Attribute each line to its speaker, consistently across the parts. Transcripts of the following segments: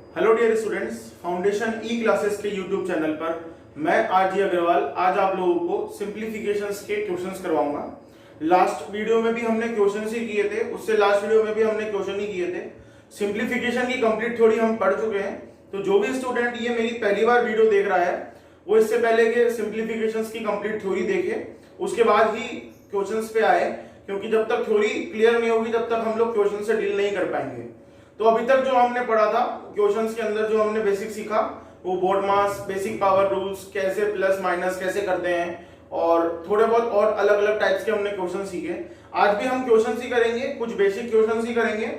Speaker 1: Hello dear students, foundation ई classes के YouTube channel पर मैं आरजी अग्रवाल आज आप लोगों को सिंप्लीफिकेशंस के क्वेश्चंस करवाऊंगा। लास्ट वीडियो में भी हमने क्वेश्चंस ही किए थे, उससे लास्ट वीडियो में भी हमने क्वेश्चन ही किए थे। सिंप्लीफिकेशन की कंप्लीट थ्योरी हम पढ़ चुके हैं, तो जो भी स्टूडेंट ये मेरी पहली बार वीडियो देख रहा है वो इससे पहले के सिंप्लीफिकेशंस की कंप्लीट थ्योरी देखे, उसके बाद ही क्वेश्चंस पे आए, क्योंकि जब तक थ्योरी क्लियर नहीं होगी तब तक हम लोग क्वेश्चन से डील नहीं कर पाएंगे। तो अभी तक जो हमने पढ़ा था क्वेश्चंस के अंदर, जो हमने बेसिक सीखा वो बोर्ड मास, बेसिक पावर रूल्स, कैसे प्लस माइनस कैसे करते हैं, और थोड़े बहुत और अलग अलग टाइप्स के हमने क्वेश्चन सीखे। आज भी हम क्वेश्चन ही करेंगे, कुछ बेसिक क्वेश्चन ही करेंगे।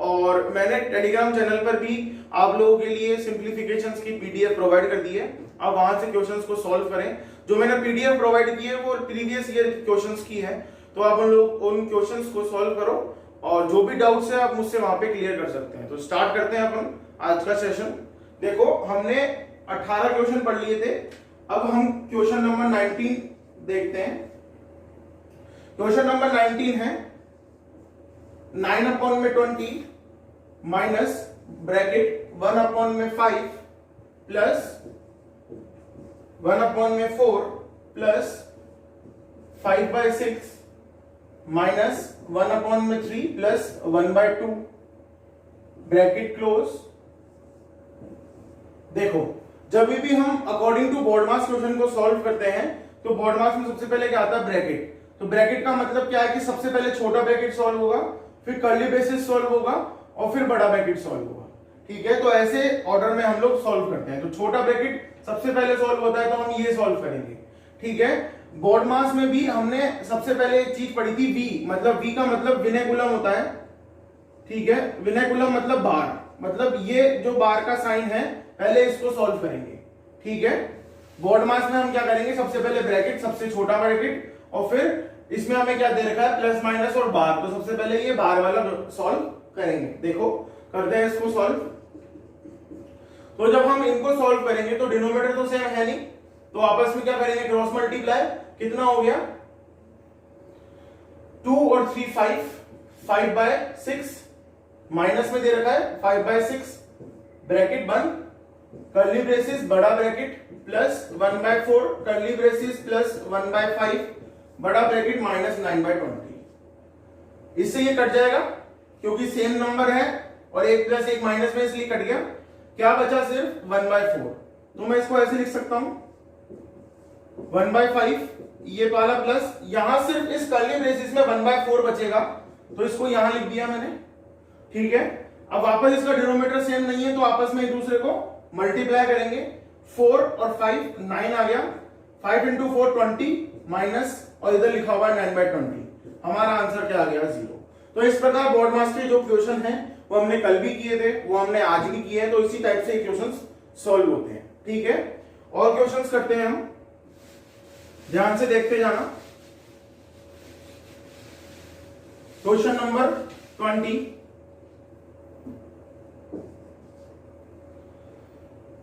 Speaker 1: और मैंने टेलीग्राम चैनल पर भी आप लोगों के लिए सिंप्लीफिकेशंस की पीडीएफ प्रोवाइड कर दी है, आप वहां से क्वेश्चंस को सॉल्व करें। जो मैंने पीडीएफ प्रोवाइड की है वो प्रीवियस ईयर क्वेश्चंस की है, तो आप उन क्वेश्चंस को सॉल्व करो और जो भी डाउट्स है आप मुझसे वहां पे क्लियर कर सकते हैं। तो स्टार्ट करते हैं अपन आज का सेशन। देखो, हमने 18 क्वेश्चन पढ़ लिए थे, अब हम क्वेश्चन नंबर 19 देखते हैं। क्वेश्चन नंबर 19 है 9/20 minus bracket 1/5 plus 1/4 plus 5/6 minus 1/3 plus 1/2 bracket close. देखो, जब भी हम according to board maths question को सॉल्व करते हैं तो बोर्ड मास में सबसे पहले क्या आता है? ब्रैकेट। तो ब्रैकेट का मतलब क्या है कि सबसे पहले छोटा ब्रैकेट सॉल्व होगा, फिर कर्ली ब्रेसेस सॉल्व होगा और फिर बड़ा ब्रैकेट सॉल्व होगा। ठीक है, तो ऐसे ऑर्डर में हम लोग सॉल्व करते हैं। तो छोटा ब्रैकेट सबसे पहले सॉल्व होता है, तो हम ये सॉल्व करेंगे। ठीक है, बोर्ड मास में भी हमने सबसे पहले एक चीज पढ़ी थी, वी। मतलब वी का मतलब विनेकुलम होता है। ठीक है, विनेकुलम मतलब बार, मतलब ये जो बार का साइन है पहले इसको सॉल्व करेंगे। ठीक है, बोर्ड मास में हम क्या करेंगे? सबसे पहले ब्रैकेट, सबसे छोटा ब्रैकेट, और फिर इसमें हमें क्या दे रखा है? प्लस माइनस और बार। तो सबसे पहले ये बार वाला सॉल्व करेंगे। देखो, करते हैं इसको सॉल्व। तो जब हम इनको सॉल्व करेंगे तो डिनोमिनेटर तो सेम है नहीं, तो आपस में क्या करेंगे? Cross multiply. कितना हो गया? 2 और 3 5/6 माइनस में दे रखा है 5/6 ब्रैकेट बंद, कर्ली ब्रेसेस बड़ा bracket plus 1/4 curly braces plus 1/5 बड़ा ब्रैकेट माइनस 9/20। इससे ये कट जाएगा क्योंकि सेम नंबर है और एक प्लस एक माइनस में, इसलिए कट गया। क्या बचा? सिर्फ 1/4। तो मैं इसको ऐसे लिख सकता हूं 1/5, ये वाला प्लस, यहां सिर्फ इस कर्ली ब्रेसेस में 1/4 बचेगा, तो इसको यहां लिख दिया मैंने। ठीक है, अब वापस इसका डिनोमिनेटर सेम नहीं है तो आपस में एक दूसरे को मल्टीप्लाई करेंगे। 4 और 5 9 आ गया, 5 × 4 20 माइनस, और इधर लिखा हुआ है 9/20। हमारा आंसर क्या आ गया? 0। तो इस प्रकार बोर्ड मास के जो क्वेश्चन हैं वो हमने कल भी किए थे, वो हमने आज भी किए हैं, तो इसी टाइप से क्वेश्चंस सॉल्व होते हैं। ठीक है, और क्वेश्चंस करते हैं हम, ध्यान से देखते जाना। क्वेश्चन नंबर 20,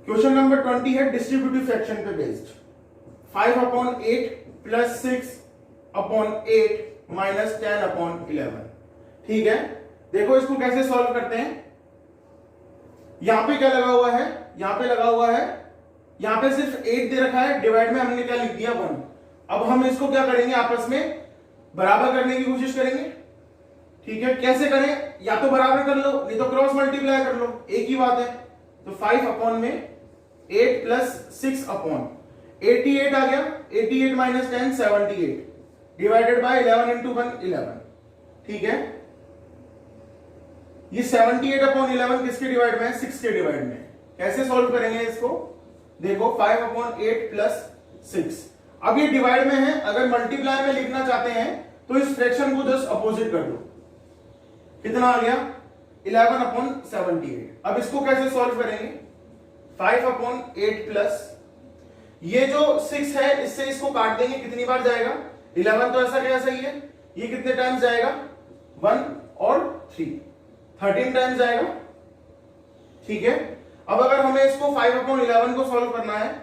Speaker 1: क्वेश्चन नंबर 20 है डिस्ट्रीब्यूटिव फ्रैक्शन पे बेस्ड। 5/8 plus 6/8 minus 10/11। ठीक है, देखो इसको कैसे सॉल्व करते हैं। यहां पे क्या लगा हुआ है? यहां पे लगा हुआ है, यहां पे सिर्फ 8 दे रखा है, डिवाइड में हमने क्या लिख दिया? 1। अब हम इसको क्या करेंगे? आपस में बराबर करने की कोशिश करेंगे। ठीक है, कैसे करें? या तो बराबर कर लो, नहीं तो क्रॉस मल्टीप्लाई कर लो, एक ही बात है। तो 5 में 8 प्लस 6/88 आ गया, 88 माइनस 10 78 डिवाइडेड बाय 11 × 1 11। ठीक है, ये 78/11 किसके डिवाइड में है? 6 के डिवाइड में। कैसे सॉल्व करेंगे इसको? देखो, 5/8 प्लस 6, अब ये डिवाइड में है, अगर मल्टीप्लाई में लिखना चाहते हैं तो इस फ्रैक्शन को जस्ट अपोजिट कर दो। कितना आ गया? 11/78। अब इसको कैसे सॉल्व करेंगे? 5/8 प्लस, ये जो 6 है इससे इसको काट देंगे, कितनी बार जाएगा? 11 तो ऐसा कैसा ही है, ये कितने टाइम्स जाएगा? 1 और 3 13 टाइम्स जाएगा। ठीक है, अब अगर हमें इसको 5/11 को सॉल्व करना है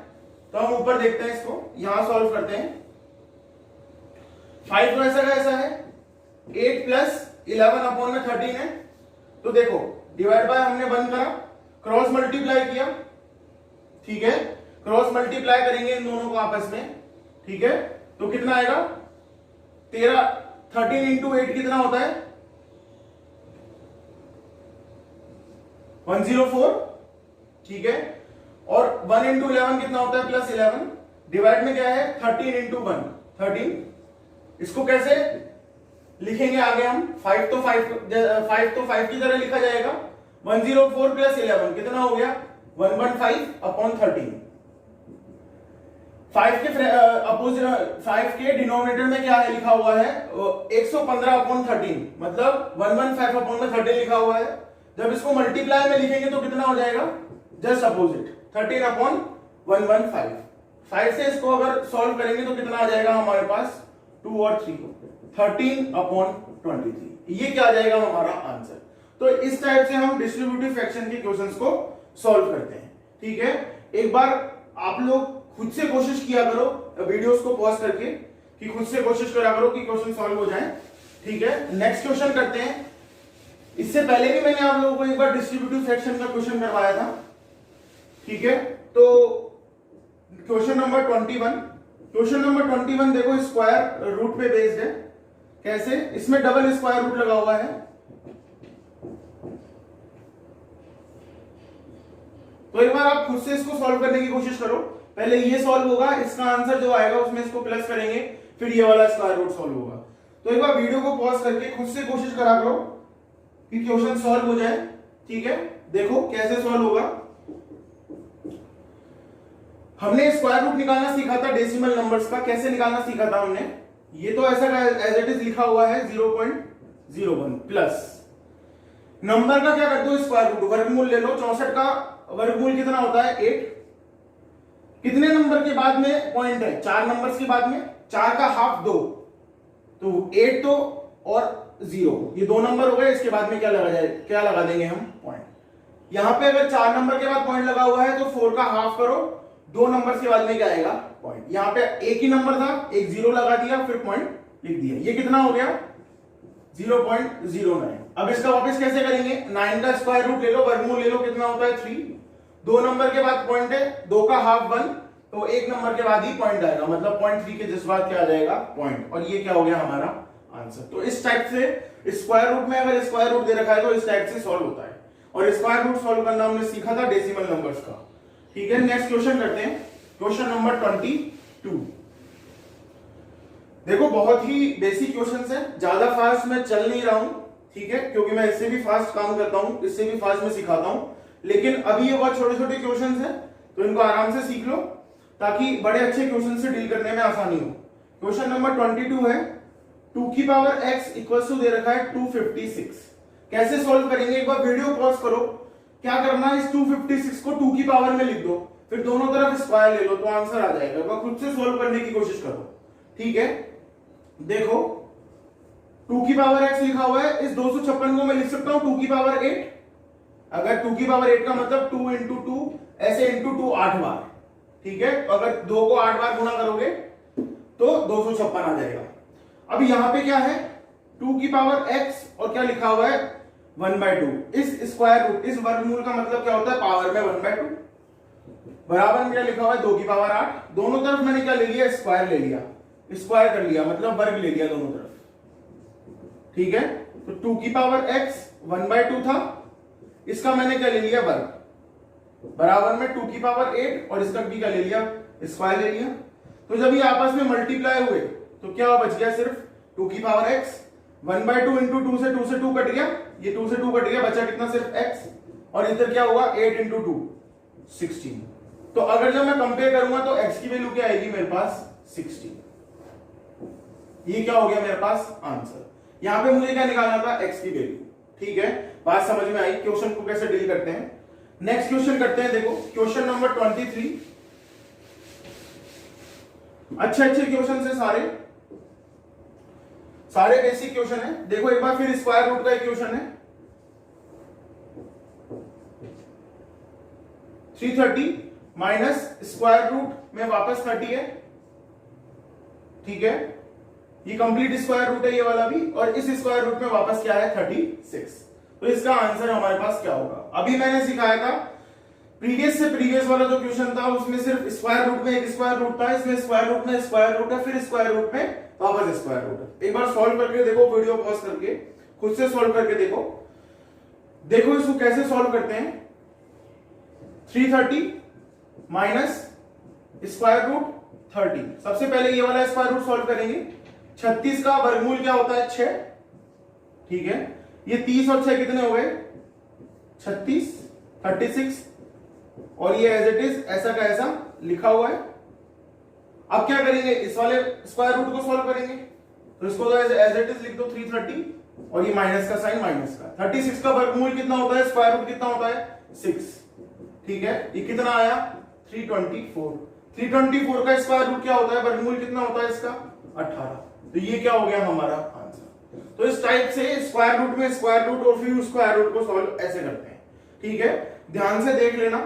Speaker 1: तो हम ऊपर देखते हैं, इसको यहां सॉल्व करते हैं। 5 तो ऐसा कैसा है, 8 प्लस 11/13 है। तो देखो, डिवाइड बाय हमने 1 करा क्रॉस मल्टीप्लाई किया, ठीक है, क्रॉस मल्टीप्लाई करेंगे इन दोनों को आपस में, ठीक है, तो कितना आएगा 13 इंटू 8 कितना होता है 104, ठीक है, और 1 इंटू 11 कितना होता है प्लस 11, डिवाइड में क्या है 13 इंटू 1 13, इसको कैसे लिखेंगे आगे हम, 5 तो 5 की तरह लिखा जाएगा, 104 प्लस 11 कितना हो गया 115 अपॉन 13, 5 के डिनोमिनेटर में क्या है लिखा हुआ है 115 अपॉन 13, मतलब 115 अपॉन में 13 लिखा हुआ है, जब इसको मल्टीप्लाई में लिखेंगे तो कितना हो जाएगा जस्ट अपोजिट 13 अपॉन 115, 5 से इसको अगर सॉल्व करेंगे तो कितना आ जाएगा हमारे पास 2 और 3 13 अपॉन 23, ये क्या आ जाएगा हमारा आंसर। तो इस टाइप से हम डिस्ट्रीब्यूटिव फ्रैक्शन के क्वेश्चंस को सॉल्व करते हैं, ठीक है। एक बार आप लोग खुद से कोशिश किया करो वीडियोस को पॉज करके, कि खुद से कोशिश करा करो कि क्वेश्चन सॉल्व हो जाए, ठीक है। नेक्स्ट क्वेश्चन करते हैं। इससे पहले भी मैंने आप लोगों को एक बार डिस्ट्रीब्यूटिव फ्रैक्शन का क्वेश्चन करवाया था, ठीक है। तो क्वेश्चन नंबर 21 देखो स्क्वायर रूट पे बेस्ड है, कैसे, इसमें डबल स्क्वायर रूट लगा हुआ है, तो एक बार आप खुद से इसको सॉल्व करने की कोशिश करो। पहले ये सॉल्व होगा, इसका आंसर जो आएगा उसमें इसको प्लस करेंगे, फिर ये वाला स्क्वायर रूट सॉल्व होगा। तो एक बार वीडियो को पॉज करके खुद से कोशिश करा करो कि क्वेश्चन सॉल्व हो जाए, ठीक है। देखो कैसे सॉल्व होगा। हमने स्क्वायर रूट निकालना सीखा था डेसिमल नंबर्स का, कैसे निकालना सीखा था हमने, ये तो ऐसा एज इट इज लिखा हुआ है 0.01 प्लस नंबर का क्या करते हो स्क्वायर रूट, वर्गमूल ले लो, 64 का वर्गमूल कितना होता है 8, कितने नंबर के बाद में पॉइंट है 4 नंबर्स के बाद में, 4 का हाफ 2, तो 8 तो और 0, ये 2 नंबर हो गए, इसके बाद में क्या लगा देंगे हम पॉइंट। यहां पे अगर 4 नंबर के बाद पॉइंट लगा हुआ है तो 4 का हाफ करो, 2 नंबर के बाद में क्या आएगा पॉइंट, यहां पे एक ही नंबर था, एक 0 लगा दिया फिर पॉइंट लिख दिया, ये कितना हो गया 0.09। अब इसका वापस कैसे करेंगे, 9 का स्क्वायर रूट ले लो, वर्गमूल ले लो, कितना होता है 3, 2 नंबर के बाद पॉइंट है, 2 का हाफ 1, तो 1 नंबर के बाद ही पॉइंट आएगा, मतलब 0.3 के जिस बात क्या आ जाएगा पॉइंट, और ये क्या हो गया हमारा आंसर। तो इस टाइप से स्क्वायर रूट में अगर स्क्वायर रूट दे रखा है तो इस टाइप से सॉल्व होता है, और स्क्वायर रूट सॉल्व करना हमने सीखा था डेसिमल नंबर्स का, ठीक है। नेक्स्ट क्वेश्चन करते हैं, क्वेश्चन नंबर 22। देखो बहुत ही बेसिक क्वेश्चन है, ज्यादा फास्ट मैं चल नहीं रहा हूं, ठीक है, क्योंकि मैं इससे भी फास्ट काम करता हूं, इससे भी फास्ट मैं सिखाता हूं, लेकिन अभी ये बहुत छोटे छोटे क्वेश्चन हैं, तो इनको आराम से सीख लो ताकि बड़े अच्छे क्वेश्चन से डील करने में आसानी हो। क्वेश्चन नंबर 22 है, 2 की पावर x इक्वल टू दे रखा है 256, कैसे सॉल्व करेंगे, एक बार वीडियो पॉज करो, क्या करना है इस 256 को 2 की पावर में लिख दो, फिर दोनों तरफ स्क्वायर ले लो तो आंसर आ जाएगा, एक खुद से सॉल्व करने की कोशिश करो, ठीक है। देखो 2 की पावर x लिखा हुआ है, इस 256 को मैं लिख सकता हूं 2 की पावर 8, अगर 2 की पावर 8 का मतलब 2 इंटू 2 ऐसे इंटू 2 8 बार, ठीक है, तो अगर 2 को 8 बार गुणा करोगे तो 256 आ जाएगा। अब यहां पे क्या है 2 की पावर x और क्या लिखा हुआ है 1/2, इस स्क्वायर रूट इस वर्गमूल का मतलब क्या होता है पावर में 1/2, बराबर में क्या लिखा हुआ है 2 की पावर 8, दोनों तरफ मैंने क्या ले लिया स्क्वायर ले लिया, स्क्वायर कर लिया मतलब वर्ग ले लिया दोनों तरफ, ठीक है। तो 2 की पावर x 1/2 था, इसका मैंने क्या ले लिया वर्ग, बराबर में 2 की पावर 8 और इसका भी क्या ले लिया स्क्वायर ले लिया। तो जब ये आपस में मल्टीप्लाई हुए तो क्या बच गया सिर्फ 2 की पावर x, 1/2 इंटू 2 से 2 कट गया, ये 2 से 2 कट गया, बचा कितना सिर्फ x, और इधर क्या हुआ 8 इंटू 2 16। तो अगर जब मैं कंपेयर करूंगा तो x की वैल्यू क्या आएगी मेरे पास 16, ये क्या हो गया मेरे पास आंसर। यहां पे मुझे क्या निकालना था x की वैल्यू, ठीक है, बात समझ में आई, क्वेश्चन को कैसे डील करते हैं। नेक्स्ट क्वेश्चन करते हैं, देखो क्वेश्चन नंबर 23, अच्छे क्वेश्चन है, सारे बेसिक क्वेश्चन है। देखो एक बार फिर स्क्वायर रूट का एक क्वेश्चन है, 330 माइनस स्क्वायर रूट में वापस 30 है, ठीक है, ये कंप्लीट स्क्वायर रूट है ये वाला भी, और इस स्क्वायर रूट में वापस क्या है 36। तो इसका आंसर हमारे पास क्या होगा? अभी मैंने सिखाया था प्रीवियस से प्रीवियस वाला जो क्वेश्चन था उसमें सिर्फ स्क्वायर रूट में एक स्क्वायर रूट था, इसमें स्क्वायर रूट में स्क्वायर रूट है, फिर स्क्वायर रूट में वापस स्क्वायर रूट है। एक बार सॉल्व करके देखो, वीडियो पॉज करके खुद से सॉल्व करके देखो। देखो इसको कैसे सॉल्व करते हैं। 330 माइनस स्क्वायर रूट 30। सबसे पहले ये वाला स्क्वायर रूट सॉल्व करेंगे। 36 का वर्गमूल क्या होता है? 6। ठीक है, ये 30 और 6 कितने हो गए? 36, 36, और ये एज इट इज ऐसा का ऐसा लिखा हुआ है। अब क्या करेंगे? इस वाले स्क्वायर रूट को सॉल्व करेंगे, तो इसको तो एज इट इज लिख दो 330, और ये माइनस का साइन माइनस का। 36 का वर्गमूल कितना होता है? स्क्वायर रूट कितना होता है? 6। ठीक है, ये कितना आया? 324। 324 का स्क्वायर रूट क्या होता है? वर्गमूल कितना होता है इसका? 18। तो ये क्या हो गया हमारा आंसर। तो इस टाइप से स्क्वायर रूट में स्क्वायर रूट और फिर स्क्वायर रूट को सॉल्व ऐसे करते हैं। ठीक है, ध्यान से देख लेना,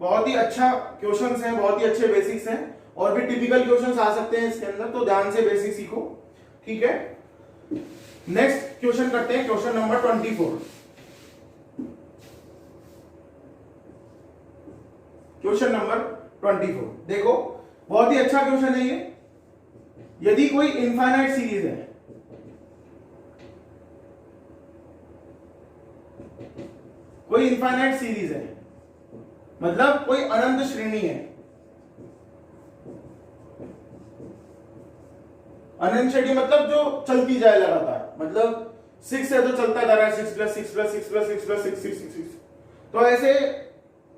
Speaker 1: बहुत ही अच्छा क्वेश्चंस हैं, बहुत ही अच्छे बेसिक्स हैं, और भी टिपिकल क्वेश्चंस आ सकते हैं इसके अंदर, तो ध्यान से बेसिक सीखो। ठीक है, नेक्स्ट क्वेश्चन करते हैं, क्वेश्चन नंबर 24। क्वेश्चन नंबर 24 देखो, बहुत ही अच्छा क्वेश्चन है ये। यदि कोई इनफाइनाइट सीरीज है, कोई इनफाइनाइट सीरीज है मतलब कोई अनंत श्रेणी है, अनंत श्रेणी मतलब जो चलती जाए लगातार, मतलब 6 है तो चलता जा रहा है, 6 + 6 + 6 + 6 + 6 6 6 6। तो ऐसे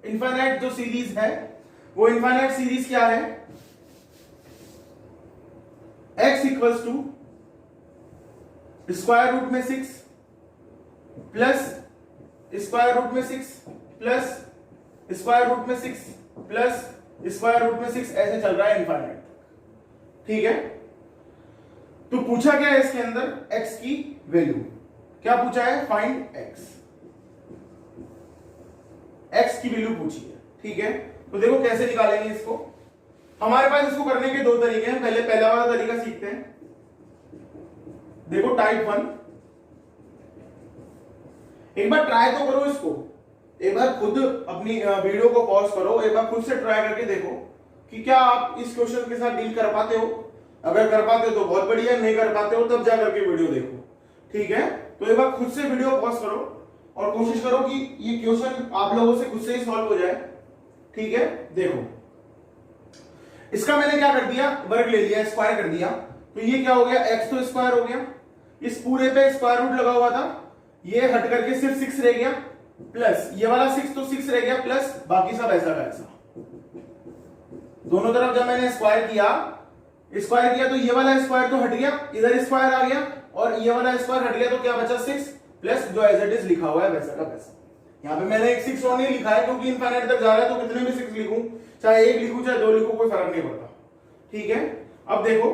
Speaker 1: इनफाइनाइट जो सीरीज है, वो इनफाइनाइट सीरीज क्या है? x = स्क्वायर रूट में 6 प्लस स्क्वायर रूट में 6 प्लस स्क्वायर रूट में 6 प्लस स्क्वायर रूट में 6, ऐसे चल रहा है इनफाइनाइट। ठीक है, तो पूछा क्या है इसके अंदर? x की वैल्यू क्या पूछा है? फाइंड x की वैल्यू पूछी है। ठीक है, तो देखो कैसे निकालेंगे इसको। हमारे पास इसको करने के दो तरीके हैं। पहला वाला तरीका सीखते हैं। देखो टाइप 1, एक बार ट्राई तो करो इसको, एक बार खुद अपनी वीडियो को पॉज करो, एक बार खुद से ट्राई करके देखो कि क्या आप इस क्वेश्चन के साथ डील कर पाते हो। अगर कर पाते हो तो बहुत बढ़िया, नहीं कर पाते हो तब जा करके वीडियो देखो। ठीक है, तो एक बार खुद से वीडियो पॉज करो और कोशिश करो कि ये क्वेश्चन आप लोगों से खुद से ही सॉल्व हो जाए। ठीक है, देखो इसका मैंने क्या कर दिया? वर्ग ले लिया, स्क्वायर कर दिया, तो ये क्या हो गया? x तो स्क्वायर हो गया, इस पूरे पे स्क्वायर रूट लगा हुआ था, ये हट करके सिर्फ 6 रह गया, प्लस ये वाला 6 तो 6 रह गया, प्लस बाकी सब ऐसा का ऐसा। दोनों तरफ जब मैंने स्क्वायर किया तो ये वाला स्क्वायर तो हट गया, इधर स्क्वायर आ गया, और ये वाला स्क्वायर हट गया, तो क्या बचा? 6 प्लस जो एज इट इज लिखा हुआ है वैसा का वैसा। यहाँ पे मैंने एक 6 और नहीं लिखा है क्योंकि इनफाइनाइट तक जा रहा है, तो कितने भी 6 लिखूं, चाहे 1 लिखूं चाहे 2 लिखूं, कोई फर्क नहीं पड़ता। ठीक है, अब देखो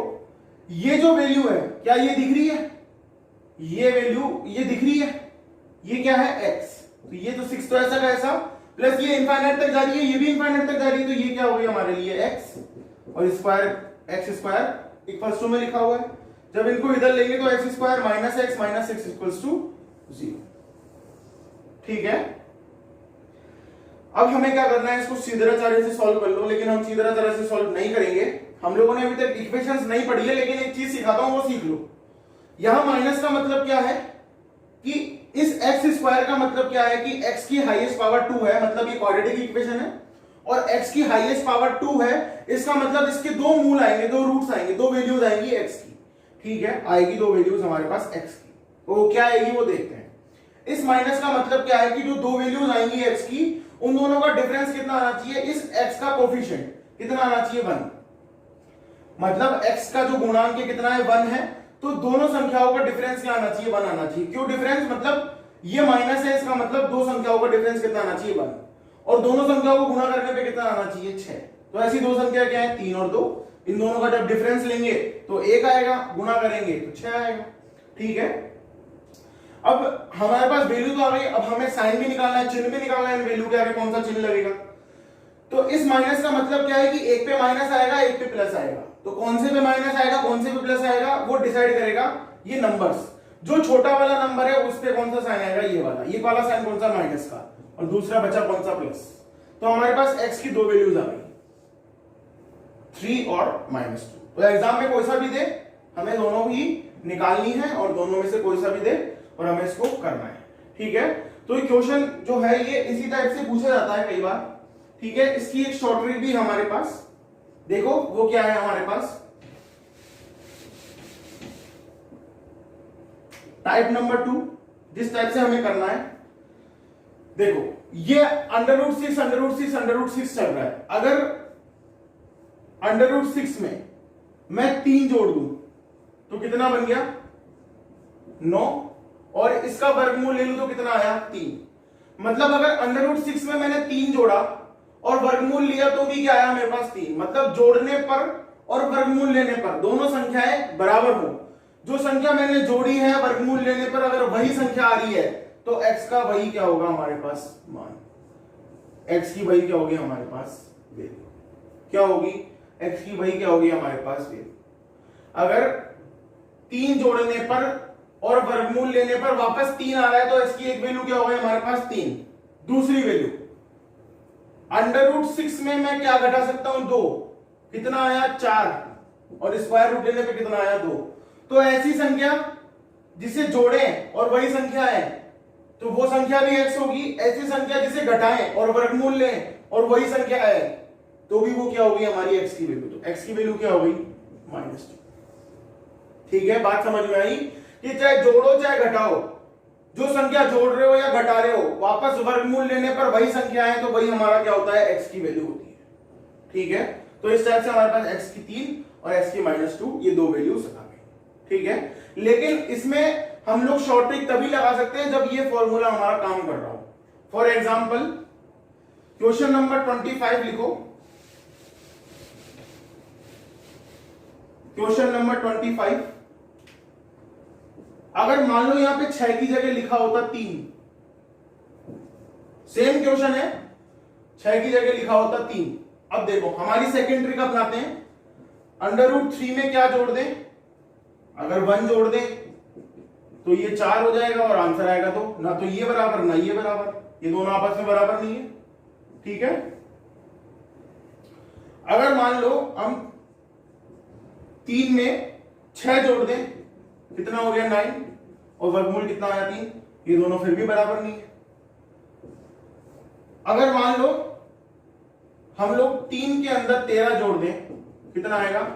Speaker 1: ये जो वैल्यू है, क्या ये दिख रही है? ये वैल्यू ये दिख रही है, ये क्या है? x। तो ये तो 6 तो ऐसा का ऐसा, प्लस ये इनफाइनाइट तक जा रही है, ये भी इनफाइनाइट तक जा रही है, तो ये क्या हो गया हमारे लिए? x, और स्क्वायर x² इक्वल्स टू में लिखा हुआ है। जब इनको इधर लेंगे तो x² - x - 6 इक्वल्स टू 0। ठीक है, अब हमें क्या करना है? इसको सीधाचार्य से सॉल्व कर लो, लेकिन हम सीधाचार्य से सॉल्व नहीं करेंगे। हम लोगों ने अभी तक इक्वेशंस नहीं पढ़ी है, लेकिन एक चीज सिखाता हूं, वो सीख लो। यहां माइनस का मतलब क्या है कि इस x² का मतलब क्या है कि x की हाईएस्ट पावर 2 है, मतलब ये क्वाड्रेटिक इक्वेशन है, और x की हाईएस्ट पावर 2 है, इसका मतलब इसके दो मूल आएंगे, दो रूट्स आएंगे, दो वैल्यूज आएंगी x की। ठीक है, आएगी दो वैल्यूज हमारे पास x की, वो क्या आएगी वो देखते हैं। इस माइनस का मतलब क्या है कि जो दो वैल्यूज आएंगी x की, उन दोनों का डिफरेंस कितना आना चाहिए? इस x का कोफिशिएंट कितना आना चाहिए? 1। मतलब x का जो गुणांक है कितना है? 1 है, तो दोनों संख्याओं का डिफरेंस क्या आना चाहिए? 1 आना चाहिए। क्यों डिफरेंस? मतलब ये माइनस है, इसका मतलब दो संख्याओं का डिफरेंस कितना आना चाहिए? 1, और दोनों संख्याओं को गुणा करने पे कितना आना चाहिए? 6। तो ऐसी दो संख्या क्या है? 3 और 2, इन दोनों का जब डिफरेंस लेंगे तो 1 आएगा, गुणा करेंगे तो 6 आएगा। ठीक है, अब हमारे पास वैल्यू तो आ गई, अब हमें साइन भी निकालना है, चिन्ह भी निकालना है, वैल्यू के आगे कौन सा चिन्ह लगेगा। तो इस माइनस का मतलब क्या है कि एक पे माइनस आएगा, एक पे प्लस आएगा, तो कौन से पे माइनस आएगा, कौन से पे प्लस आएगा, वो डिसाइड करेगा ये नंबर्स। जो छोटा वाला नंबर है उस पे कौन सा साइन आएगा, ये वाला साइन कौन सा, माइनस का, और दूसरा बचा कौन सा, प्लस। तो हमारे पास x की दो वैल्यूज आ गई, 3 और -2। तो एग्जाम में कोई सा भी दे हमें दोनों ही निकालनी है और दोनों में से कोई सा भी दे और हमें इसको करना है, ठीक है। तो ये क्वेश्चन जो है ये इसी टाइप से पूछा जाता है कई बार, ठीक है। इसकी एक शॉर्ट ट्रिक भी हमारे पास, देखो वो क्या है हमारे पास, टाइप नंबर 2। जिस टाइप से हमें करना है, देखो ये √6 चल रहा है। अगर √6 में मैं 3 जोड़ दूं तो कितना बन गया, 9, और इसका वर्गमूल ले लूं तो कितना आया, 3। मतलब अगर √6 में मैंने 3 जोड़ा और वर्गमूल लिया तो भी क्या आया मेरे पास, 3। मतलब जोड़ने पर और वर्गमूल लेने पर दोनों संख्याएं बराबर हो। जो संख्या मैंने जोड़ी है वर्गमूल लेने पर अगर वही संख्या आ रही है तो x का वही क्या होगा हमारे पास मान, x की वही क्या होगी हमारे पास वैल्यू, क्या होगी, x की वही क्या होगी हमारे पास वैल्यू। अगर 3 जोड़ने पर और वर्गमूल लेने पर वापस 3 आ रहा है तो इसकी एक वैल्यू क्या होगी हमारे पास, 3। दूसरी वैल्यू √6 में मैं क्या घटा सकता हूं, 2, कितना आया 4, और स्क्वायर रूट लेने पे कितना आया 2। तो ऐसी संख्या जिसे जोड़े और वही संख्या है तो वो संख्या भी x होगी। ऐसी संख्या जिसे घटाएं और वर्गमूल लें और वही संख्या है तो भी वो क्या होगी हमारी x की वैल्यू। तो x की वैल्यू क्या हो गई, -2। ठीक है, बात समझ में आई कि चाहे जोड़ो चाहे घटाओ, जो संख्या जोड़ रहे हो या घटा रहे हो वापस वर्गमूल लेने पर वही संख्या है तो वही हमारा क्या होता है, x की वैल्यू होती है। ठीक है, तो इस टाइप से हमारे पास x की 3 और x की -2 ये दो वैल्यूज आ गई। ठीक है, लेकिन इसमें हम लोग शॉर्ट ट्रिक तभी लगा सकते हैं जब ये फॉर्मूला हमारा काम कर रहा हो। फॉर एग्जाम्पल क्वेश्चन नंबर 25 लिखो। क्वेश्चन नंबर 25, अगर मान लो यहां पे 6 की जगह लिखा होता 3, सेम क्वेश्चन है, 6 की जगह लिखा होता 3। अब देखो हमारी सेकेंड ट्रिक अपनाते हैं, √3 में क्या जोड़ दें, अगर 1 जोड़ दें तो ये 4 हो जाएगा और आंसर आएगा 2। ना तो ये बराबर ना ये बराबर, ये दोनों आपस में बराबर नहीं है। ठीक है, अगर मान लो हम 3 में 6 जोड़ दें कितना हो गया 9 और वर्गमूल कितना आया 3, ये दोनों फिर भी बराबर नहीं है। अगर मान लो हम लोग 3 के अंदर 13 जोड़ दें कितना आएगा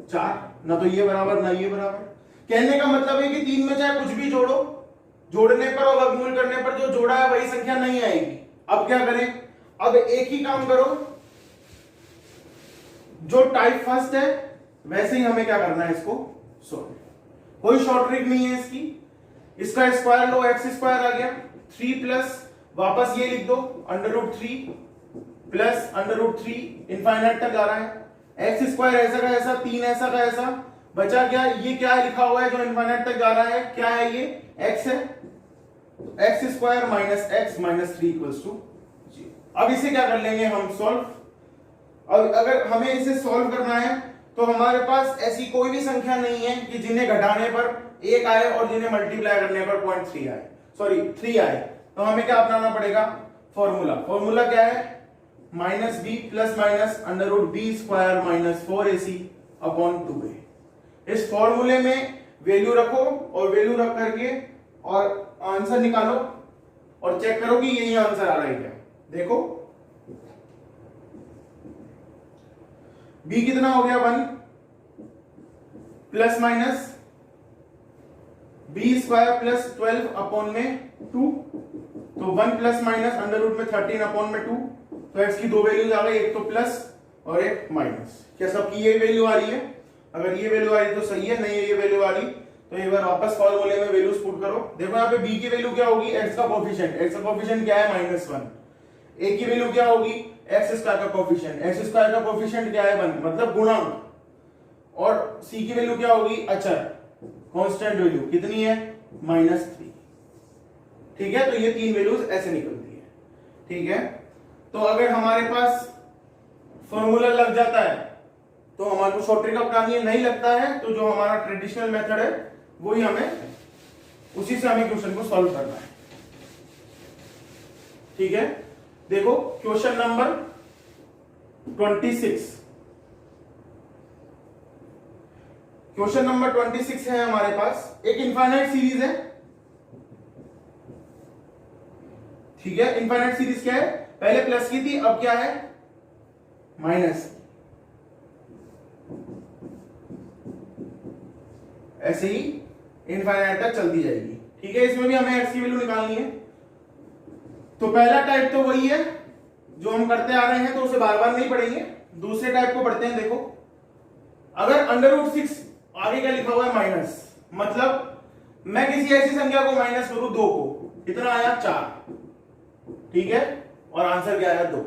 Speaker 1: 4, ना तो ये बराबर ना ये बराबर। कहने का मतलब है कि 3 में चाहे कुछ भी जोड़ो, जोड़ने पर और वर्गमूल करने पर जो जोड़ा है वही संख्या नहीं आएगी। अब क्या करें, अब एक ही काम करो, जो टाइप फर्स्ट है वैसे ही हमें क्या करना है, इसको सॉल्व। कोई शॉर्ट ट्रिक नहीं है इसकी। इसका स्क्वायर लो, x² आ गया 3 प्लस वापस ये लिख दो √3 प्लस √3 इनफाइनाइट तक जा रहा है। x² ऐसा का ऐसा, 3 ऐसा का ऐसा, बचा क्या, ये क्या है लिखा हुआ है जो इनफाइनाइट तक जा रहा है, क्या है ये x है, x² minus x minus 3 equals to 0। अब इसे क्या कर लेंगे हम सॉल्व। अब अगर हमें इसे सॉल्व करना है तो हमारे पास ऐसी कोई भी संख्या नहीं है कि जिन्हें घटाने पर 1 आए और जिन्हें मल्टीप्लाई करने पर 0.3 आए, सॉरी 3 आए। तो हमें क्या अपनाना पड़ेगा, फॉर्मूला। फॉर्मूला क्या है, -b plus minus √b² minus 4ac upon 2a। इस फॉर्मूले में वैल्यू रखो और वैल्यू रख करके और आंसर निकालो और चेक करो कि यही आंसर आ रहा है क्या। देखो b कितना हो गया 1 plus minus b² plus 12 upon में 2, तो 1 प्लस माइनस √ में 13 अपॉन में 2। तो x की दो वैल्यूज आ गई, एक तो प्लस और एक माइनस। क्या सबकी ये वैल्यू आ रही है? अगर ये वैल्यू आ रही तो सही है, नहीं ये वैल्यू आ रही तो एक बार वापस फॉर्मूले में वैल्यूज पुट करो। देखो यहाँ पे b की वैल्यू क्या होगी, x का कोफिशिएंट, x का कोफिशिएंट क्या है -1। a की वैल्यू क्या होगी, x² का कोफिशिएंट, x² का कोफिशिएंट क्या है 1, मतलब गुणांक। और c की वैल्यू क्या होगी, अचर, कांस्टेंट वैल्यू कितनी है -3। ठीक है, तो ये 3 वैल्यूज ऐसे निकलती है। ठीक है, तो अगर हमारे पास फॉर्मूला लग जाता है तो हमारे को शॉर्ट ट्रिक अपनानी है, नहीं लगता है तो जो हमारा ट्रेडिशनल मेथड है वही हमें उसी से हमें क्वेश्चन को सॉल्व करना है। ठीक है, देखो क्वेश्चन नंबर 26। क्वेश्चन नंबर 26 है हमारे पास, एक इनफाइनाइट सीरीज है। ठीक है, इनफाइनाइट सीरीज क्या है, पहले प्लस की थी, अब क्या है, माइनस। ऐसे ही इनफाइनाइट तक चलती जाएगी। ठीक है, इसमें भी हमें एक्स की वैल्यू निकालनी है। तो पहला टाइप तो वही है जो हम करते आ रहे हैं, तो उसे बार बार नहीं पढ़ेंगे। दूसरे टाइप को पढ़ते हैं। देखो, अगर √6 आगे क्या लिखा हुआ है, माइनस, मतलब मैं किसी ऐसी संख्या को माइनस करूं 2 को, कितना आया, 4। ठीक है, और आंसर क्या आया, 2।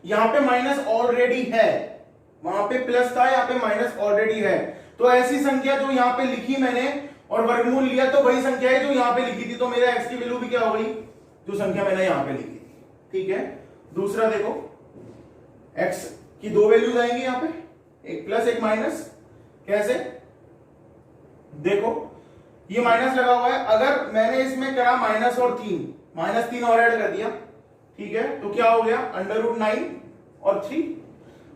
Speaker 1: यहां पे माइनस ऑलरेडी है, वहां पे प्लस था, यहां पे माइनस ऑलरेडी है। तो ऐसी संख्या जो यहां पे लिखी मैंने और वर्गमूल लिया, तो वही संख्या है जो यहां पे लिखी थी, तो मेरा एक्स की वैल्यू भी क्या हो गई, जो संख्या मैंने यहां पे लिखी थी। ठीक है, दूसरा देखो, एक्स की 2 वैल्यूज आएंगी यहां पे, एक प्लस एक माइनस। कैसे, देखो ये माइनस लगा हुआ है, अगर मैंने इसमें करा माइनस और 3 और ऐड कर दिया, ठीक है, तो क्या हो गया, √9 और 3।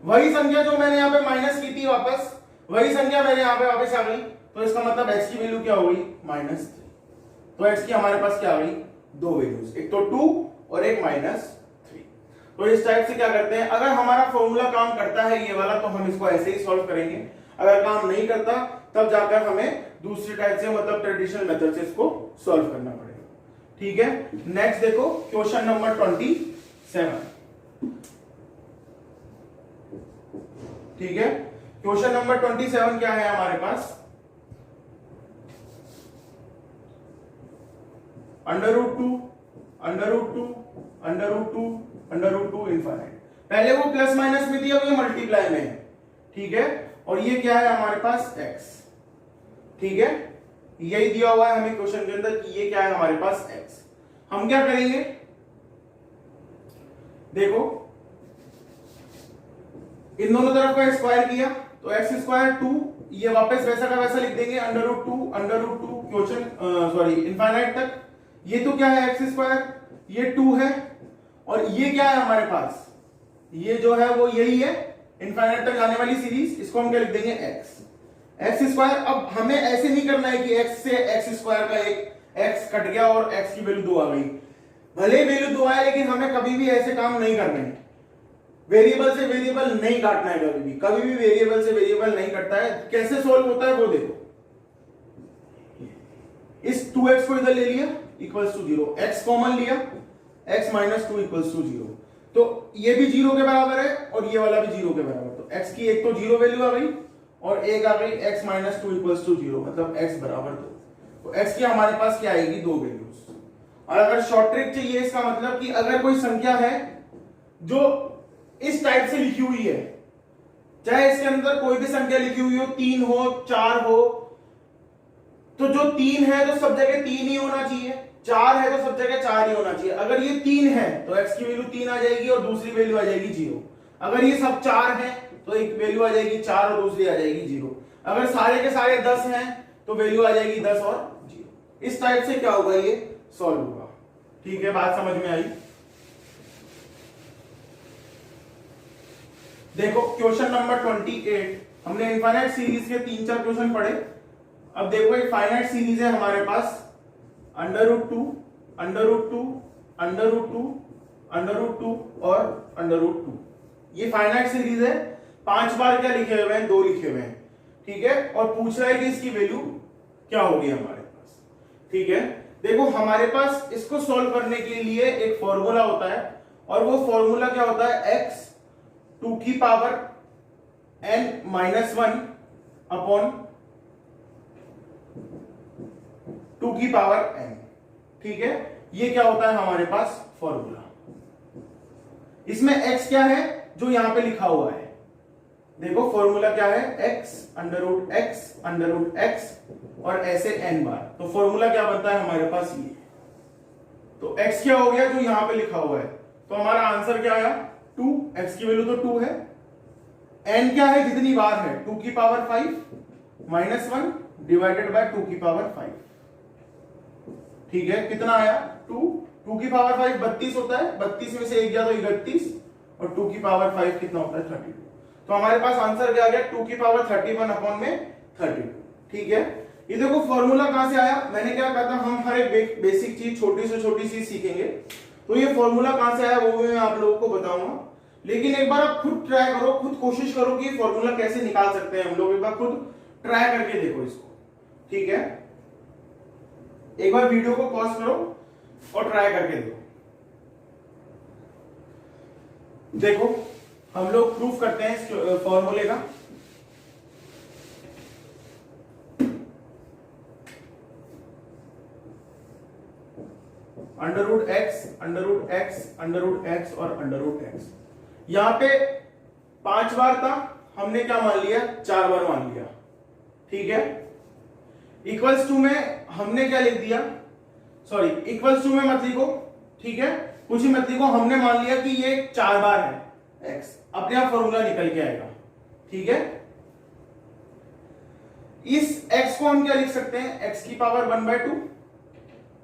Speaker 1: वही संख्या जो मैंने यहां पे माइनस की थी, वापस वही संख्या मेरे यहां पे वापस आ गई, तो इसका मतलब x की वैल्यू क्या हो गई, -3। तो x की हमारे पास क्या आ गई, 2 वैल्यूज, एक तो 2 और एक -3। तो इस टाइप से क्या करते हैं, अगर हमारा फॉर्मूला काम करता है ये वाला, तो हम इसको ऐसे ही सॉल्व करेंगे। अगर काम नहीं करता, तब जाकर हमें दूसरी टाइप से, मतलब ट्रेडिशनल मेथड से इसको सॉल्व करना पड़ेगा। ठीक है, नेक्स्ट देखो क्वेश्चन नंबर 27। ठीक है, क्वेश्चन नंबर 27 क्या है हमारे पास, √2 इनफाइनाइट। पहले वो प्लस माइनस में थी, अब ये मल्टीप्लाई में है। ठीक है, और ये क्या है हमारे पास, x। ठीक है, यही दिया हुआ है हमें क्वेश्चन के अंदर कि ये क्या है हमारे पास, x। हम क्या करेंगे, देखो इन दोनों तरफ का स्क्वायर किया, तो x² 2, ये वापस वैसा का वैसा लिख देंगे, √2 क्वेश्चन सॉरी इनफाइनाइट तक। ये तो क्या है, x², ये 2 है, और ये क्या है हमारे पास, ये जो है वो यही है इनफाइनाइट तक जाने वाली सीरीज, इसको हम क्या लिख देंगे, x²। अब हमें ऐसे नहीं करना है कि x से x² का एक x कट गया और x की वैल्यू 2 आ गई। भले वैल्यू 2 आए, लेकिन हमें कभी भी ऐसे काम नहीं करने हैं। वेरिएबल से वेरिएबल नहीं काटना है, कभी भी वेरिएबल से वेरिएबल नहीं कटता है। कैसे सोल्व होता है वो देखो, इस 2x को इधर ले लिया, इक्वल्स टू 0, x कॉमन लिया, x - 2 इक्वल्स टू 0, तो ये भी 0 के बराबर है और ये वाला भी 0 के बराबर। तो x की एक तो 0 वैल्यू आ गई और एक आ गई x - 2 इक्वल्स टू 0, मतलब x बराबर 2। तो x की हमारे पास क्या आएगी, 2 वैल्यूज। और अगर शॉर्ट ट्रिक चाहिए, इसका मतलब कि अगर कोई संख्या है जो इस टाइप से लिखी हुई है, चाहे इसके अंदर कोई भी संख्या लिखी हुई हो, 3 हो 4 हो, तो जो 3 है तो सब जगह 3 ही होना चाहिए, 4 है तो सब जगह 4 ही होना चाहिए। अगर ये 3 है तो x की वैल्यू 3 आ जाएगी और दूसरी वैल्यू आ जाएगी 0। अगर ये सब 4 है तो एक वैल्यू आ जाएगी 4 और दूसरी आ जाएगी 0। अगर सारे के सारे 10 हैं तो वैल्यू आ जाएगी 10 और 0। इस टाइप से क्या होगा, ये सॉल्व होगा। ठीक है, बात समझ में आई। देखो क्वेश्चन नंबर 28, हमने इनफाइनाइट सीरीज के 3-4 क्वेश्चन पढ़े। अब देखो एक फाइनाइट सीरीज है हमारे पास, √2 और √2। ये फाइनाइट सीरीज है, 5 बार क्या लिखे हुए हैं, 2 लिखे हुए हैं। ठीक है, और पूछ रहा है कि इसकी वैल्यू क्या होगी हमारे पास। ठीक है, देखो हमारे पास इसको सॉल्व करने के लिए एक फॉर्मूला होता है, और वो फॉर्मूला क्या होता है, x टू की पावर n-1 अपॉन 2 की पावर n। ठीक है, ये क्या होता है हमारे पास फॉर्मूला। इसमें x क्या है जो यहां पे लिखा हुआ है, देखो फॉर्मूला क्या है, x √x और ऐसे n बार। तो फॉर्मूला क्या बनता है हमारे पास, ये। तो x क्या हो गया जो यहां पे लिखा हुआ है, तो हमारा आंसर क्या आया, 2। x की वैल्यू तो 2 है, n क्या है, जितनी बार है, 2 की पावर 5 -1 डिवाइडेड बाय 2 की पावर 5। ठीक है, कितना आया 2, 2 की पावर 5 32 होता है, 32 में से 1 गया तो 31, और 2 की पावर 5 कितना होता है 32। तो हमारे पास आंसर क्या आ गया 2 की पावर 31 अपॉन में 32। ठीक है, ये देखो फॉर्मूला कहां से आया, मैंने क्या कहा था हम हर एक बेसिक चीज छोटी से छोटी चीज सीखेंगे, तो ये फॉर्मूला कहां से आया वो मैं आप लोगों को बताऊंगा। लेकिन एक बार आप खुद ट्राई करो, खुद कोशिश करो कि फॉर्मूला कैसे निकाल सकते हैं हम लोग, एक बार खुद ट्राई करके देखो इसको। ठीक है, एक बार वीडियो को पॉज करो और ट्राई करके देखो। देखो हम लोग प्रूफ करते हैं इस फॉर्मूले का। Under root x, under root x, under root x और अंडर रूट एक्स। यहां पे 5 बार था, हमने क्या मान लिया 4 बार मान लिया। ठीक है, इक्वल्स टू में हमने क्या लिख दिया, सॉरी इक्वल्स टू में मत लिखो, ठीक है, कुछ ही मत लिखो, हमने मान लिया कि ये 4 बार है x, अपने आप फॉर्मूला निकल के आएगा। ठीक है, इस x को हम क्या लिख सकते हैं, x की पावर 1/2,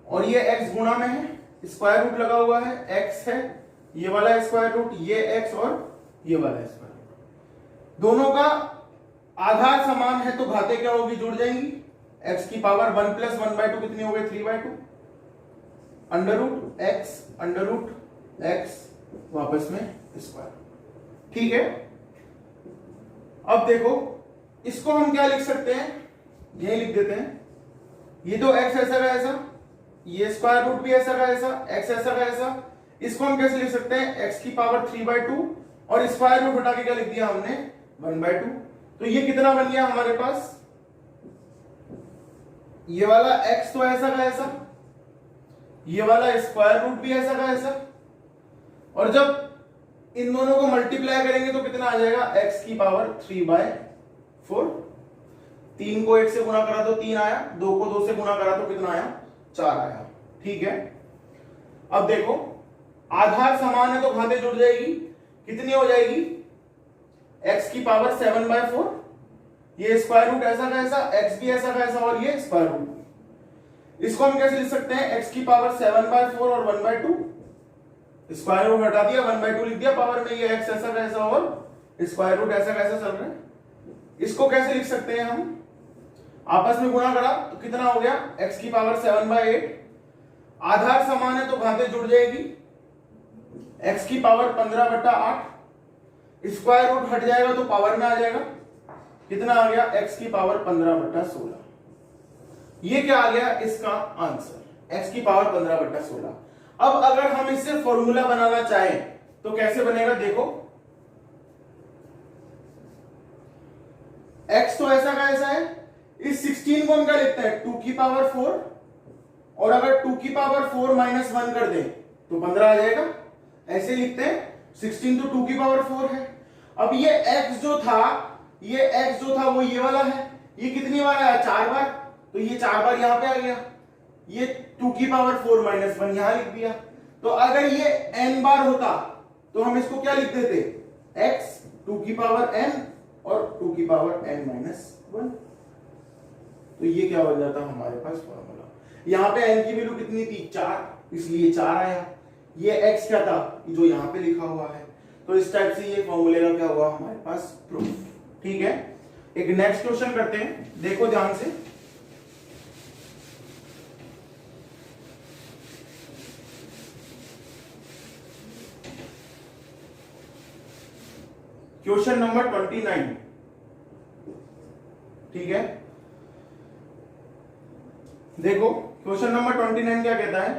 Speaker 1: और ये x गुणा में है, स्क्वायर रूट लगा हुआ है, x है, ये वाला स्क्वायर रूट, ये x और ये वाला स्क्वायर रूट, दोनों का आधार समान है तो घातें क्या होगी, जुड़ जाएंगी। x की पावर 1 + 1/2 कितनी हो गई 3/2, अंडर रूट x वापस में स्क्वायर। ठीक है, अब देखो इसको हम क्या लिख सकते हैं, ये लिख देते हैं, ये तो x ऐसा का ऐसा, ये स्क्वायर रूट भी ऐसा का ऐसा, x ऐसा का ऐसा, इसको हम कैसे लिख सकते हैं, x की पावर 3/2 और स्क्वायर रूट हटा के क्या लिख दिया हमने 1/2। तो ये कितना बन गया हमारे पास, ये वाला x तो ऐसा का ऐसा, ये वाला स्क्वायर रूट भी ऐसा का ऐसा, और जब इन दोनों को मल्टीप्लाई करेंगे तो कितना आ जाएगा, x की पावर 3/4। 3 को 1 से गुणा करा तो 3 आया, 2 को 2 से गुणा करा तो कितना आया 4 आया। ठीक है, अब देखो आधार समान है तो घातें जुड़ जाएगी, कितनी हो जाएगी, x की पावर 7/4, ये स्क्वायर रूट ऐसा का ऐसा, x भी ऐसा का ऐसा और ये स्क्वायर रूट। इसको हम कैसे लिख सकते हैं, x की पावर 7/4 और 1/2, स्क्वायर रूट हटा दिया 1/2 लिख दिया, पावर में ये x ऐसा का ऐसा और स्क्वायर रूट ऐसा का ऐसा चल रहा है। इसको कैसे लिख सकते हैं हम, आपस में गुणा करा तो कितना हो गया, x की पावर 7/8, आधार समान है तो घातें जुड़ जाएगी, x की पावर 15/8, स्क्वायर रूट हट जाएगा तो पावर में आ जाएगा, कितना आ गया x की पावर 15/16। ये क्या आ गया इसका आंसर, x की पावर 15/16। अब अगर हम इससे फॉर्मूला बनाना चाहें तो कैसे बनेगा, देखो x तो ऐसा का ऐसा है, इस 16 को हम क्या लिखते हैं 2 की पावर 4, और अगर 2 की पावर 4 माइनस 1 कर दें तो 15 आ जाएगा, ऐसे लिखते हैं, 16 तो 2 की पावर 4 है। अब ये x जो था, ये x जो था वो ये वाला है, ये कितनी बार आया 4 बार, तो ये 4 बार यहां पे आ गया, ये 2 की पावर 4 माइनस 1 यहां लिख दिया। तो अगर ये n बार होता तो हम इसको क्या लिख देते, x 2 की पावर n और 2 की पावर n माइनस 1। तो ये क्या हो जाता हमारे पास फॉर्मूला, यहां पे n की वैल्यू कितनी थी 4, इसलिए 4 आया, ये x क्या था जो यहां पे लिखा हुआ है। तो इस टाइप से ये फॉर्मूले का क्या हुआ हमारे पास प्रूफ। ठीक है, एक नेक्स्ट क्वेश्चन करते हैं, देखो ध्यान से। Question number 29। ठीक है, देखो क्वेश्चन नंबर 29 क्या कहता है,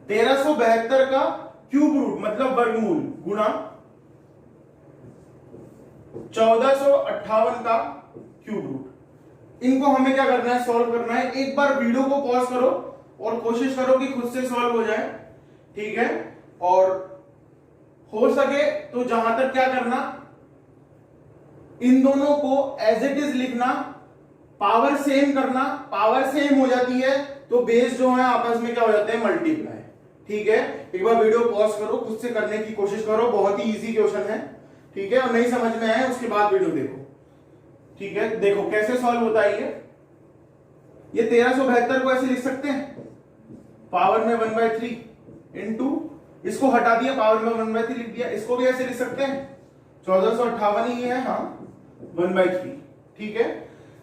Speaker 1: 1372 का क्यूब रूट मतलब वर्गमूल गुणा 1458 का क्यूब रूट। इनको हमें क्या करना है, सॉल्व करना है। एक बार वीडियो को पॉज करो और कोशिश करो कि खुद से सॉल्व हो जाए। ठीक है, और हो सके तो जहां तक क्या करना, इन दोनों को एज इट इज लिखना, पावर सेम करना, पावर सेम हो जाती है तो बेस जो है आपस में क्या हो जाते हैं मल्टीप्लाई। ठीक है, एक बार वीडियो पॉज करो, खुद से करने की कोशिश करो, बहुत ही इजी क्वेश्चन है। ठीक है, और नहीं समझ में आए उसके बाद वीडियो देखो। ठीक है, देखो कैसे सॉल्व होता है ये। ये 1372 को ऐसे लिख सकते हैं, पावर में 1/3 इंटू, इसको हटा दिया, पावर में 1/3 लिख दिया, इसको भी ऐसे लिख सकते हैं, 1458 ही है, हाँ 1/3। ठीक है,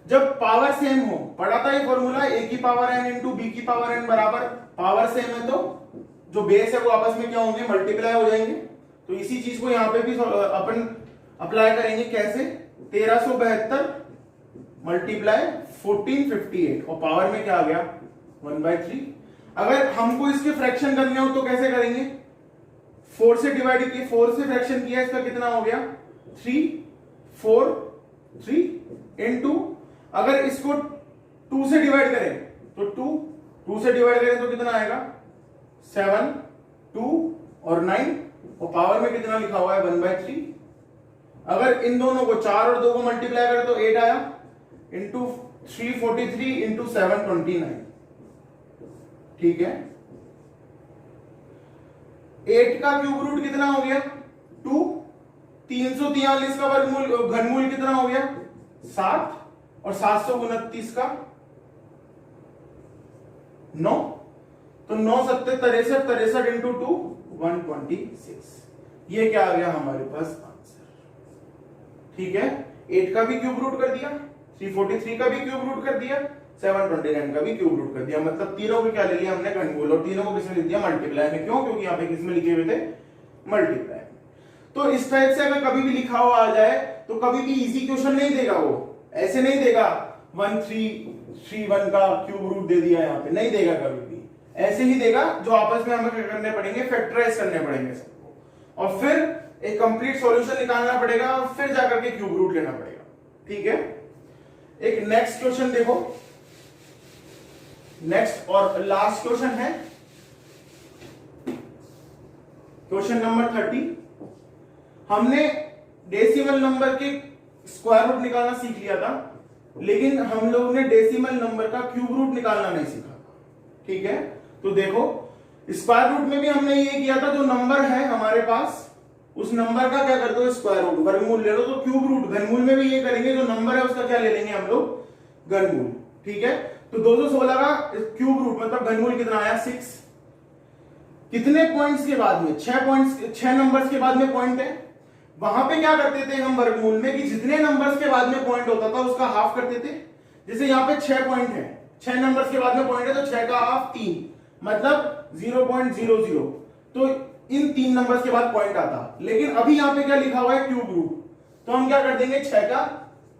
Speaker 1: जब पावर सेम हो, पढ़ा था ये फॉर्मूला, a की पावर n इंटू b की पावर n बराबर, पावर सेम है तो जो बेस है वो आपस में क्या होंगे, मल्टीप्लाई हो जाएंगे। तो इसी चीज को यहाँ पे भी अपन अप्लाई करेंगे, कैसे, 1372 मल्टीप्लाई 1458 और पावर में क्या आ गया 1/3। अगर हमको इसके फ्रैक्शन करने हो तो कैसे करेंगे, 4 से डिवाइड किए, 4 से फ्रैक्शन किया, इसका कितना हो गया 3 4 3 इनटू, अगर इसको 2 से डिवाइड करें तो 2 से डिवाइड करें तो कितना आएगा 7 2 और 9 और पावर में कितना लिखा हुआ है 1/3। अगर इन दोनों को 4 और 2 को मल्टीप्लाई करें तो 8 आया इंटू 343 इंटू 729। ठीक है, 8 का क्यूब रूट कितना हो गया 2, 343 का वर्गमूल घनमूल कितना हो गया 7 और 729 का 9, तो 9 7 63 63 इंटू 2 126। ये क्या आ गया हमारे पास आंसर। ठीक है, 8 का भी क्यूब रूट कर दिया, 343 का भी क्यूब रूट कर दिया, 729 का भी क्यूब रूट कर दिया, मतलब तीनों को क्या ले लिया हमने घनमूल, और तीनों को किसमें लिख दिया मल्टीप्लाई में। क्यों, क्योंकि यहाँ पे किसमें लिखे हुए थे मल्टीप्लाई। तो इस टाइप से अगर कभी भी लिखा हुआ आ जाए तो कभी भी इजी क्वेश्चन नहीं देगा, वो ऐसे नहीं देगा 1331 का क्यूब रूट दे दिया, यहाँ पे नहीं देगा, कभी भी ऐसे ही देगा, जो आपस में हमें क्या करने पड़ेंगे, फैक्टराइज करने पड़ेंगे सबको, और फिर एक कंप्लीट सॉल्यूशन निकालना पड़ेगा, और फिर जाकर के क्यूब रूट लेना पड़ेगा। ठीक है, एक नेक्स्ट क्वेश्चन देखो, नेक्स्ट और लास्ट क्वेश्चन है क्वेश्चन नंबर 30। हमने डेसिमल नंबर के स्क्वायर रूट निकालना सीख लिया था, लेकिन हम लोग ने डेसिमल नंबर का क्यूब रूट निकालना नहीं सीखा। ठीक है, तो देखो स्क्वायर रूट में भी हमने ये किया था, जो नंबर है हमारे पास उस नंबर का क्या करते हो स्क्वायर रूट, वर्गमूल ले लो, तो क्यूब रूट घनमूल में भी ये करेंगे, जो नंबर है उसका क्या ले लेंगे हम लोग घनमूल। ठीक है, तो 216 का क्यूब रूट मतलब घनमूल कितना आया 6। कितने पॉइंट्स के बाद में, 6 पॉइंट्स, 6 नंबर्स के बाद में पॉइंट है, वहां पे क्या करते थे हम वर्गमूल में कि जितने नंबर्स के बाद में पॉइंट होता था उसका हाफ करते थे। जैसे यहाँ पे 6 पॉइंट है, 6 नंबर्स के बाद में पॉइंट है, तो 6 का हाफ 3 मतलब 0.00, तो इन 3 नंबर्स के बाद पॉइंट आता। लेकिन अभी यहाँ पे क्या लिखा हुआ है क्यूब रूट, तो हम क्या कर देंगे 6 का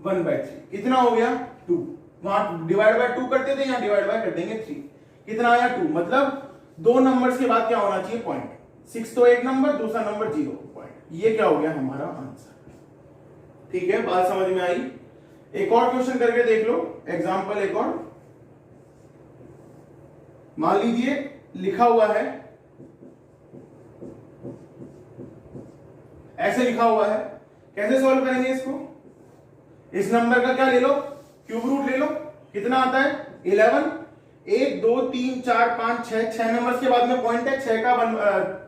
Speaker 1: 1/3, कितना हो गया 2, वहां डिवाइड बाय 2 करते थे, यहाँ डिवाइड बाय कर देंगे 3, कितना आया 2, मतलब 2 नंबर्स के बाद क्या होना चाहिए पॉइंट, 6 तो एक नंबर, दूसरा नंबर 0 पॉइंट, ये क्या हो गया हमारा आंसर। ठीक है, बात समझ में आई। एक और क्वेश्चन करके देख लो, एग्जांपल एक और, मान लीजिए लिखा हुआ है, ऐसे लिखा हुआ है, कैसे सॉल्व करेंगे इसको, इस नंबर का क्या ले लो क्यूब रूट ले लो, कितना आता है 11, 1 2 3 4 5 6, 6 नंबर्स के बाद में पॉइंट है, 6 का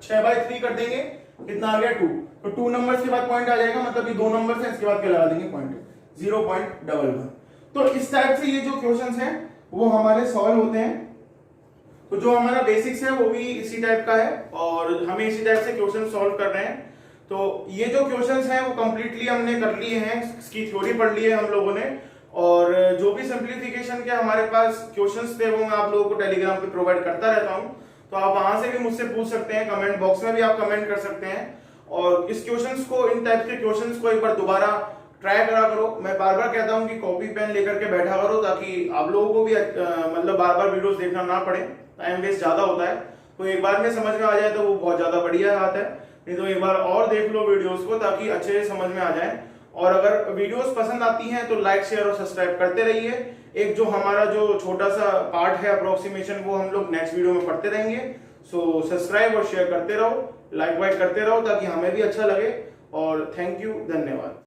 Speaker 1: 6/3 कर देंगे, कितना आ गया 2, तो 2 नंबर्स के बाद पॉइंट आ जाएगा, मतलब ये 2 नंबर्स हैं, इसके बाद क्या लगा देंगे पॉइंट 0.11। तो इस टाइप से ये जो क्वेश्चंस हैं वो हमारे सॉल्व होते हैं। तो जो हमारा बेसिक्स है वो भी इसी टाइप का है, और हमें इसी टाइप से क्वेश्चन सॉल्व कर रहे हैं। तो ये जो क्वेश्चंस हैं वो कंप्लीटली हमने कर लिए हैं, इसकी थ्योरी पढ़ ली है हम लोगों ने, और जो भी सिंप्लीफिकेशन के हमारे पास क्वेश्चंस थे वो मैं आप लोगों को टेलीग्राम पे प्रोवाइड करता रहता हूं, तो आप वहां से भी मुझसे पूछ सकते हैं, कमेंट बॉक्स में भी आप कमेंट कर सकते हैं। और इस क्वेश्चंस को, इन टाइप के क्वेश्चंस को एक बार दोबारा ट्राई करा करो। मैं बार बार कहता हूं कि कॉपी पेन लेकर के बैठा करो, ताकि आप लोगों को भी मतलब बार बार वीडियोस देखना ना पड़े, टाइम वेस्ट ज्यादा होता है। तो एक बार में समझ में आ जाए तो वो बहुत ज्यादा बढ़िया बात है, नहीं तो एक बार और देख लो वीडियोस को, ताकि अच्छे से समझ में आ जाए। और अगर वीडियोस पसंद आती हैं तो लाइक शेयर और सब्सक्राइब करते रहिए। एक जो हमारा जो छोटा सा पार्ट है अप्रोक्सीमेशन, वो हम लोग नेक्स्ट वीडियो में पढ़ते रहेंगे। सो सब्सक्राइब और शेयर करते रहो, लाइक वाइक करते रहो, ताकि हमें भी अच्छा लगे। और थैंक यू, धन्यवाद।